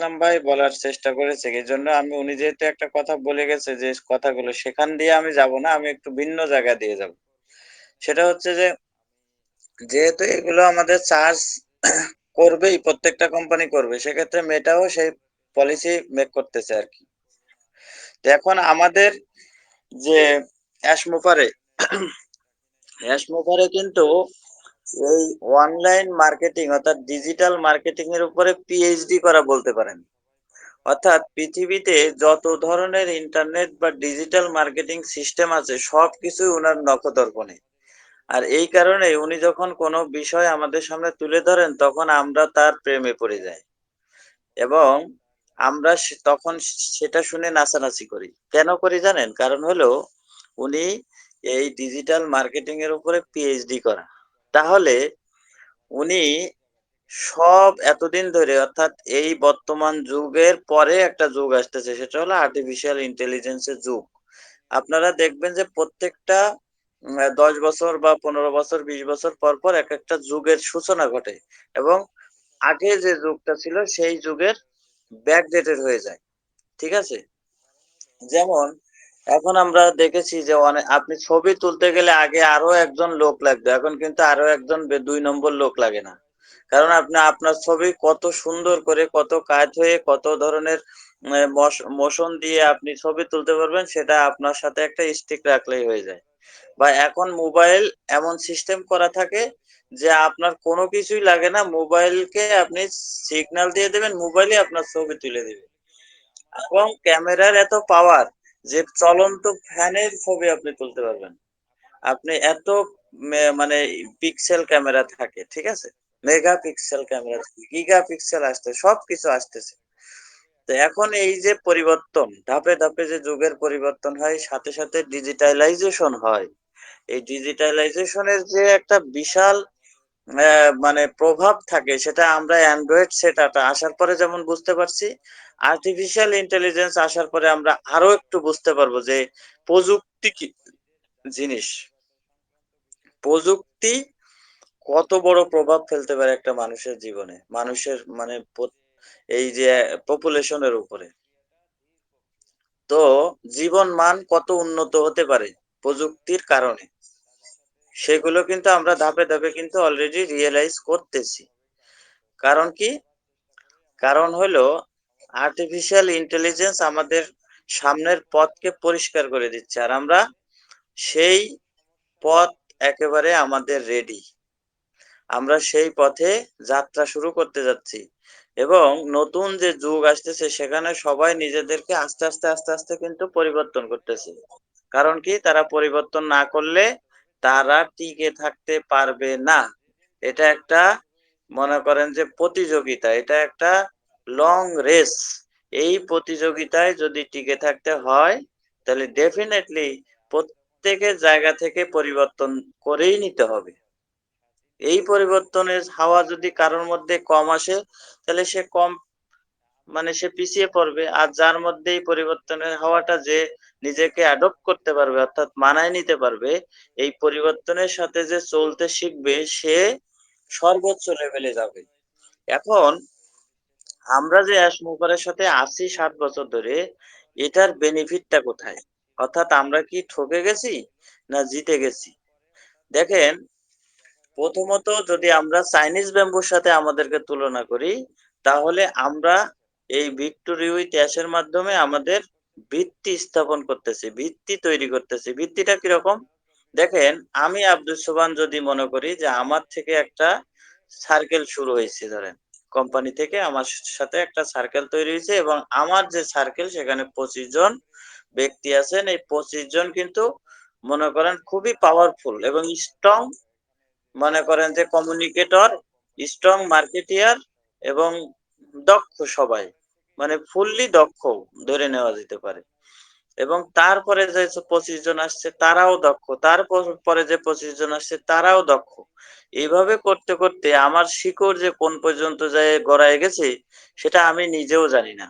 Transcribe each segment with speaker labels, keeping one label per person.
Speaker 1: ইসলাম ভাই বলার চেষ্টা করেছে। এজন্য উনি যেহেতু একটা কথা বলে গেছে যে কথাগুলো সেখান দিয়ে আমি যাব না। আমি একটু ভিন্ন জায়গা দিয়ে যাব। সেটা হচ্ছে যে যেহেতু এগুলো আমাদের চার্জ করবেই, প্রত্যেকটা কোম্পানি করবে। সেক্ষেত্রে মেটাও সেই পলিসি মেক করতেছে আরকি। তো এখন আমাদের যে অ্যাশমোভারে অ্যাশমোভারে কিন্তু এই অনলাইন মার্কেটিং অর্থাৎ ডিজিটাল মার্কেটিং এর উপরে পিএইচডি করা বলতে পারেন। অর্থাৎ পৃথিবীতে যত ধরনের ইন্টারনেট বা ডিজিটাল মার্কেটিং সিস্টেম আছে সবকিছুই উনার নখদর্পণে। আর এই কারণে উনি যখন কোনো বিষয় আমাদের সামনে তুলে ধরেন তখন আমরা তার প্রেমে পড়ে যাই এবং আমরা তখন সেটা শুনে নাচানাচি করি। কেন করি জানেন? কারণ হলো উনি এই ডিজিটাল মার্কেটিং এর উপরে পিএইচডি করা। তাহলে উনি সব এতদিন ধরে অর্থাৎ এই বর্তমান যুগের পরে একটা যুগ আসতেছে সেটা হলো আর্টিফিশিয়াল ইন্টেলিজেন্স এর যুগ। আপনারা দেখবেন যে প্রত্যেকটা ১০ বছর বা ১৫ বছর ২০ বছর পর, পর একেকটা যুগের সূচনা ঘটে এবং আগে যে যুগটা ছিল সেই যুগের ব্যাকডেটেড হয়ে যায়। ঠিক আছে? যেমন এখন আমরা দেখেছি যে আপনি ছবি তুলতে গেলে আগে আরো একজন লোক লাগতো। এখন কিন্তু আরো একজন ২ নম্বর লোক লাগে না। কারণ আপনি আপনার ছবি কত সুন্দর করে কত কাত হয়ে কত ধরনের মোশন দিয়ে আপনি ছবি তুলতে পারবেন সেটা আপনার সাথে একটা স্টিক রাখলেই হয়ে যায়। বা এখন মোবাইল এমন সিস্টেম করা থাকে যে আপনার কোনো কিছুই লাগে না। মোবাইলকে আপনি সিগন্যাল দিয়ে দেবেন, মোবাইলই আপনার ছবি তুলে দিবে। এবং ক্যামেরার এত পাওয়ার যে চলন্ত ফ্যানের ছবি আপনি তুলতে পারবেন। আপনি এত মানে পিক্সেল ক্যামেরা থাকে, ঠিক আছে? Mega pixel camera, giga pixel আসছে, সবকিছু আসতেছে। তো এখন এই যে পরিবর্তন, ধাপে, ধাপে যে যুগের পরিবর্তন হয়, সাথে, সাথে ডিজিটালাইজেশন হয়। এই ডিজিটালাইজেশন এর যে একটা বিশাল মানে প্রভাব থাকে সেটা আমরা অ্যান্ড্রয়েড সেটআপটা আসার পরে যেমন বুঝতে পারছি, আর্টিফিশিয়াল ইন্টেলিজেন্স আসার পরে আমরা আরো একটু বুঝতে পারবো যে প্রযুক্তি কি জিনিস। প্রযুক্তি কত বড় প্রভাব ফেলতে পারে একটা মানুষের জীবনে। মানুষের মানে এই যে পপুলেশনের উপরে। তো জীবন মান কত উন্নত হতে পারে প্রযুক্তির কারণে। সেগুলো কিন্তু আমরা ধাপে, ধাপে কিন্তু অলরেডি রিয়ালাইজ করতেছি। কারণ কি? কারণ হলো আর্টিফিশিয়াল ইন্টেলিজেন্স আমাদের সামনের পথকে পরিষ্কার করে দিচ্ছে। আর আমরা সেই পথ একেবারে আমাদের রেডি। আমরা সেই পথে যাত্রা শুরু করতে যাচ্ছি। এবং নতুন যে যুগ আসতেছে সেখানে সবাই নিজেদেরকে আস্তে, আস্তে, আস্তে, আস্তে কিন্তু পরিবর্তন করতেছে। কারণ কি? তারা পরিবর্তন না করলে তারা টিকে থাকতে পারবে না। এটা একটা মনে করেন যে প্রতিযোগিতা। এটা একটা লং রেস। এই প্রতিযোগিতায় যদি টিকে থাকতে হয় তাহলে ডেফিনিটলি প্রত্যেকের জায়গা থেকে পরিবর্তন করেই নিতে হবে। এই পরিবর্তনের হাওয়া যদি কারোর মধ্যে কম আসে তাহলে সে কম মানে সে পিছিয়ে পড়বে। আর যার মধ্যে এই পরিবর্তনের হাওয়াটা যে নিজেকে অ্যাডপ্ট করতে পারবে অর্থাৎ মানায় নিতে পারবে, এই পরিবর্তনের সাথে যে চলতে শিখবে সে সর্বোচ্চ লেভেলে যাবে। এখন আমরা যে অ্যাশমোভারের সাথে আছি ৭ বছর ধরে, এটার বেনিফিটটা কোথায়? অর্থাৎ আমরা কি ঠকে গেছি না জিতে গেছি? দেখেন, প্রথমত যদি আমরা চাইনিজ ব্যাম্বুর সাথে আমাদেরকে তুলনা করি, তাহলে আমরা এই ভিক্টোরি উইথ অ্যাশ এর মাধ্যমে আমাদের ভিত্তি স্থাপন করতেছি, ভিত্তি তৈরি করতেছি। ভিত্তিটা কিরকম? দেখেন, আমি আব্দুল সোবহান যদি মনে করি যে আমার থেকে একটা সার্কেল শুরু হয়েছে ধরেন। কোম্পানি থেকে আমার সাথে একটা সার্কেল তৈরি হয়েছে এবং আমার যে সার্কেল সেখানে ২৫ জন ব্যক্তি আছেন। এই ২৫ জন কিন্তু মনে করেন খুবই পাওয়ারফুল এবং স্ট্রং মনে করেন যে কমিউনিকেটর, স্ট্রং মার্কেটিয়ার এবং দক্ষ সবাই। মানে ফুললি দক্ষ ধরে নেওয়া যেতে পারে। এবং তারপরে যে ২৫ জন আসছে তারাও দক্ষ। পরে যে ২৫ জন আসছে তারাও দক্ষ। এইভাবে করতে, করতে আমার শিকড় যে কোন পর্যন্ত যেয়ে গড়ায় গেছে সেটা আমি নিজেও জানি না।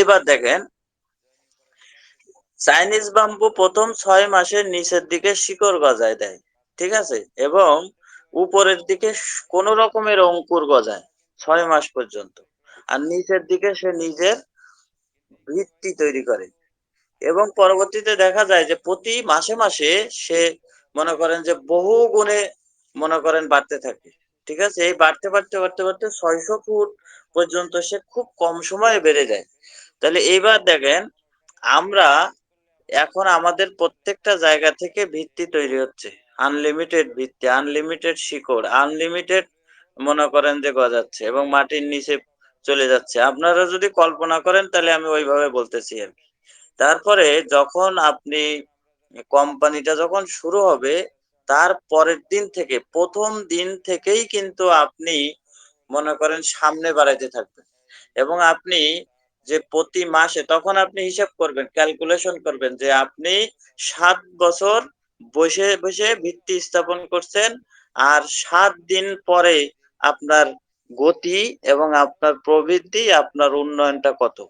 Speaker 1: এবার দেখেন চাইনিজ বাম্বু ১ম ৬ মাসের নিচের দিকে শিকড় গজায় দেয়। ঠিক আছে? এবং উপরের দিকে কোন রকমের অঙ্কুর গজায় ৬ মাস পর্যন্ত। আর নিচের দিকে সে নিজের ভিত্তি তৈরি করে। এবং পরবর্তীতে দেখা যায় যে প্রতি মাসে, মাসে সে মনে করেন যে বহু গুণে মনে করেন বাড়তে থাকে। ঠিক আছে? এই বাড়তে, বাড়তে, বাড়তে, বাড়তে ৬০০ ফুট পর্যন্ত সে খুব কম সময়ে বেড়ে যায়। তাহলে এইবার দেখেন আমরা এখন আমাদের প্রত্যেকটা জায়গা থেকে ভিত্তি তৈরি হচ্ছে। আনলিমিটেড ভিত্তি, আনলিমিটেড শিকড়, আনলিমিটেড মনে করেন যে গজাচ্ছে এবং মাটির নিচে চলে যাচ্ছে। আপনারা যদি কল্পনা করেন তাহলে আমি ওইভাবে বলতেছি আরকি। তারপরে যখন আপনি কোম্পানিটা যখন শুরু হবে, তার পরের দিন থেকে ১ম দিন থেকেই কিন্তু আপনি মনে করেন সামনে বাড়াইতে থাকবেন। এবং আপনি যে প্রতি মাসে তখন আপনি হিসাব করবেন, ক্যালকুলেশন করবেন যে আপনি ৭ বছর বসে, বসে ভিত্তি স্থাপন করছেন। আর ৭ দিন পরে আপনার গতি এবং আপনার প্রবৃদ্ধি, আপনার উন্নয়নটা কত?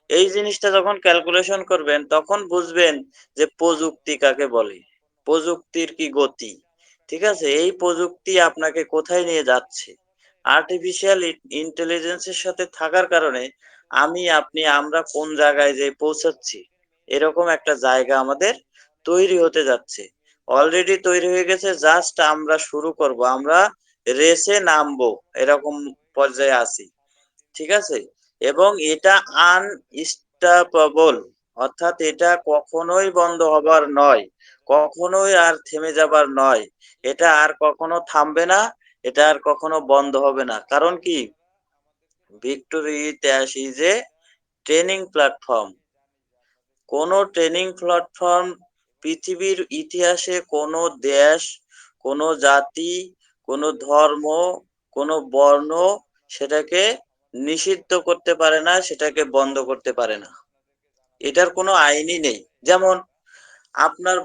Speaker 1: এই জিনিসটা যখন ক্যালকুলেশন করবেন তখন বুঝবেন যে প্রযুক্তি কাকে বলে। প্রযুক্তির কি গতি। ঠিক আছে? এই প্রযুক্তি আপনাকে কোথায় নিয়ে যাচ্ছে। আর্টিফিশিয়াল ইন্টেলিজেন্স এর সাথে থাকার কারণে আমি, আপনি, আমরা কোন জায়গায় যেয়ে পৌঁছাচ্ছি। এরকম একটা জায়গা আমাদের তৈরি হতে যাচ্ছে। অলরেডি তৈরি হয়ে গেছে, জাস্ট আমরা শুরু করব। আমরা রেসে নামবো এরকম পর্যায়ে আছি। ঠিক আছে? এবং এটা আনস্টপেবল, অর্থাৎ এটা কখনোই বন্ধ হবার নয়। কখনোই আর থেমে যাবার নয়। এটা আর কখনো থামবে না, এটা আর কখনো বন্ধ হবে না। কারণ কি? Victory dash is a training platform. কোনো ট্রেনিং প্ল্যাটফর্ম পৃথিবীর ইতিহাসে কোনো দেশ, কোনো জাতি, কোনো ধর্ম, কোনো বর্ণ সেটাকে নিষিদ্ধ করতে পারে না, সেটাকে বন্ধ করতে পারে না। এটার কোনো আইনই নেই। যেমন আপনার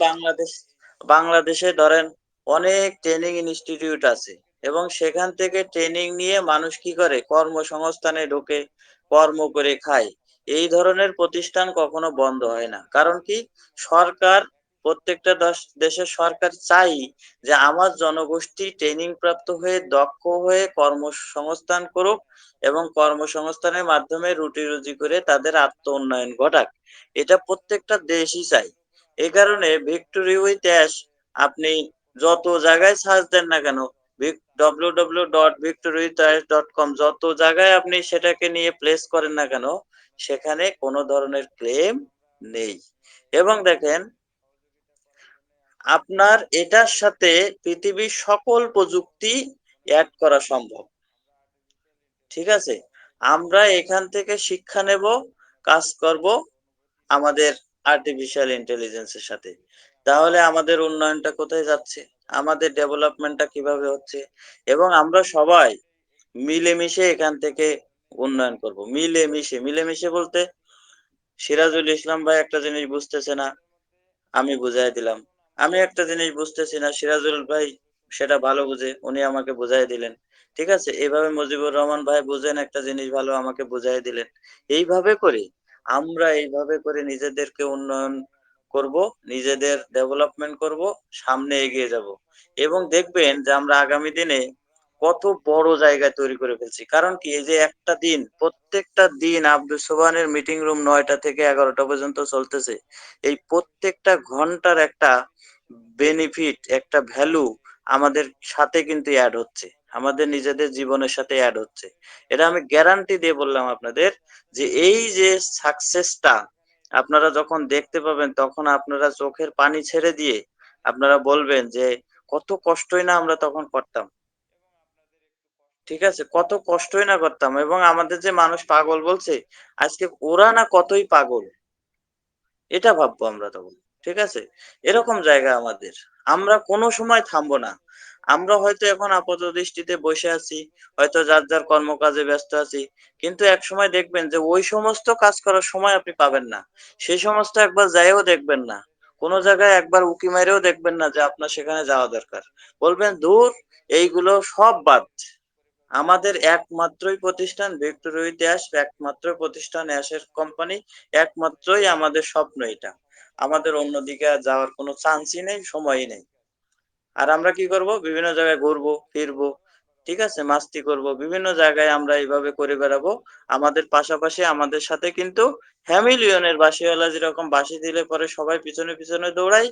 Speaker 1: বাংলাদেশে ধরেন অনেক ট্রেনিং ইনস্টিটিউট আছে এবং সেখান থেকে ট্রেনিং নিয়ে মানুষ কি করে? কর্মসংস্থানে ঢোকে, কর্ম করে খায়। এই ধরনের প্রতিষ্ঠান কখনো বন্ধ হয় না। কারণ কি? সরকার, প্রত্যেকটা দেশের সরকার চাই যে আমার জনগোষ্ঠী ট্রেনিং প্রাপ্ত হয়ে দক্ষ হয়ে কর্মসংস্থান করুক এবং কর্মসংস্থানের মাধ্যমে রুটি রুজি করে তাদের আত্ম উন্নয়ন ঘটাক। এটা প্রত্যেকটা দেশই চায়। এই কারণে ভিক্টোরি উইথ অ্যাশ আপনি যত জায়গায় সার্চ দেন না কেন, www.victorywithash.com যত জায়গায় আপনি সেটাকে নিয়ে প্লেস করেন না কেন, সেখানে কোনো ধরনের ক্লেম নেই। এবং দেখেন আপনার এটার সাথে পৃথিবীর সকল প্রযুক্তি এড করা সম্ভব। ঠিক আছে? আমরা এখান থেকে শিক্ষা নেব, কাজ করব আমাদের আর্টিফিশিয়াল ইন্টেলিজেন্স এর সাথে। তাহলে আমাদের উন্নয়নটা কোথায় যাচ্ছে? আমাদের ডেভেলপমেন্টটা কিভাবে হচ্ছে? এবং আমরা সবাই মিলেমিশে এখান থেকে উন্নয়ন করব। মিলেমিশে, মিলেমিশে বলতে সিরাজুল ইসলাম ভাই একটা জিনিস বুঝতেছে না, আমি বুঝাই দিলাম। আমি একটা জিনিস বুঝতেছি না, সিরাজুল ভাই সেটা ভালো বুঝে, উনি আমাকে বুঝাই দিলেন। ঠিক আছে? এভাবে মুজিবুর রহমান ভাই বুঝেন একটা জিনিস ভালো, আমাকে বুঝাই দিলেন। এইভাবে করে আমরা এইভাবে করে নিজেদেরকে উন্নয়ন করব, নিজেদের ডেভেলপমেন্ট করব, সামনে এগিয়ে যাব। এবং দেখবেন যে আমরা আগামী দিনে কত বড় জায়গায় তৈরি করে ফেলছি। কারণ কি? এই যে একটা দিন, প্রত্যেকটা দিন আব্দুল সোবহানের মিটিং রুম ৯টা থেকে ১১টা পর্যন্ত চলতেছে। এই প্রত্যেকটা ঘন্টার একটা বেনিফিট, একটা ভ্যালু আমাদের সাথে কিন্তু এড হচ্ছে। আমাদের নিজেদের জীবনের সাথে এড হচ্ছে। এটা আমি গ্যারান্টি দিয়ে বললাম আপনাদের যে এই যে সাকসেসটা আপনারা যখন দেখতে পাবেন তখন আপনারা চোখের পানি ছেড়ে দিয়ে আপনারা বলবেন যে কত কষ্টই না আমরা তখন করতাম। ঠিক আছে? কত কষ্টই না করতাম এবং আমাদের যে মানুষ পাগল বলছে, আজকে ওরা না কতই পাগল। এটা ভাববো আমরা তখন। ঠিক আছে? এরকম জায়গা আমাদের। আমরা কোনো সময় থামবো না। আমরা হয়তো এখন আপাতদৃষ্টিতে বসে আছি, হয়তো যার, যার কর্মকাজে ব্যস্ত আছি। কিন্তু একসময় দেখবেন যে ওই সমস্ত কাজ করার সময় আপনি পাবেন না। সেই সমস্ত একবার যাইয়েও দেখবেন না। কোন জায়গায় একবার উঁকি মেরেও দেখবেন না যে আপনার সেখানে যাওয়া দরকার। বলবেন, "ধুর এইগুলো সব বাদ।" আমাদের একমাত্রই প্রতিষ্ঠান ভিক্টোরি উইথ অ্যাশ, একমাত্র প্রতিষ্ঠান অ্যাশের কোম্পানি, একমাত্রই আমাদের স্বপ্ন এটা। আমাদের অন্যদিকে আর যাওয়ার কোনো চান্সই নেই, সময়ই নেই। আর আমরা কি করব? বিভিন্ন জায়গায় ঘুরবো, ফিরবো। ঠিক আছে? মাস্তি করব। বিভিন্ন জায়গায় আমরা এভাবে করে বেড়াবো। আমাদের পাশাপাশি আমাদের সাথে কিন্তু হ্যামিলিয়নের বাঁশিওয়ালা যেরকম বাঁশি দিলে পরে সবাই পিছনে, পিছনে দৌড়ায়,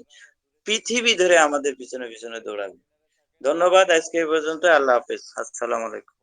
Speaker 1: পৃথিবী ধরে আমাদের পিছনে, পিছনে দৌড়াবে। ধন্যবাদ। আজকে এই পর্যন্ত। আল্লাহ হাফেজ। আসসালামু আলাইকুম।